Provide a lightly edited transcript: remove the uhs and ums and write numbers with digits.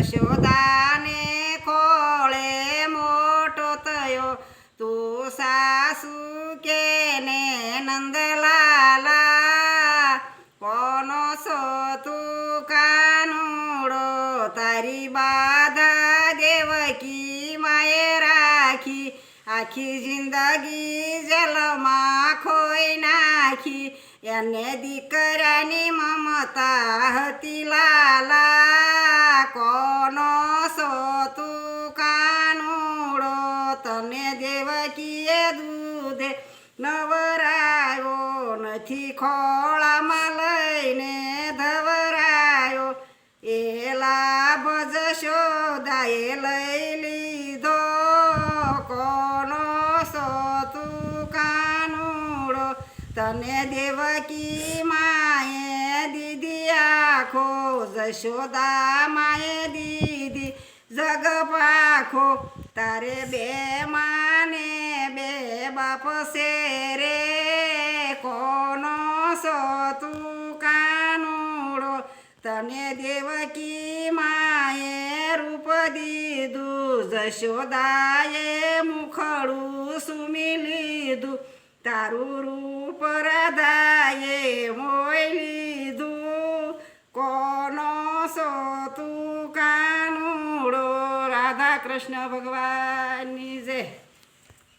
જશોદાને ખોળે મોટો થયો તું સાસુ કે ને નંદલાલા કોનો છો તું કાનુડો તારી બાધા દેવકી માએ રાખી આખી જિંદગી જલમાં ખોઈ નાખી એને દીકરાની મમતા હતી લાલા કોનો છો તું કાનુડો તને દેવકીએ દૂધે નવરાયો નથી ખોળામાં લઈને ધવરાયો એ લાભ જશોદાએ લઈ લીધો કોનો છો તું કાનુડો તને દેવકી માએ દીધી આખો જશોદા માએ દીધી જગ પાખો તારે બે માને બે બાપ છે રે કોનો છો તું કાનુડો તને દેવકી માએ રૂપ દીધું જશોદાએ મુખડું સુમી લીધું તારું રૂપ રાધાએ મોઈ લીધું કોનો છો તું કાનુડો રાધા કૃષ્ણ ભગવાનની જય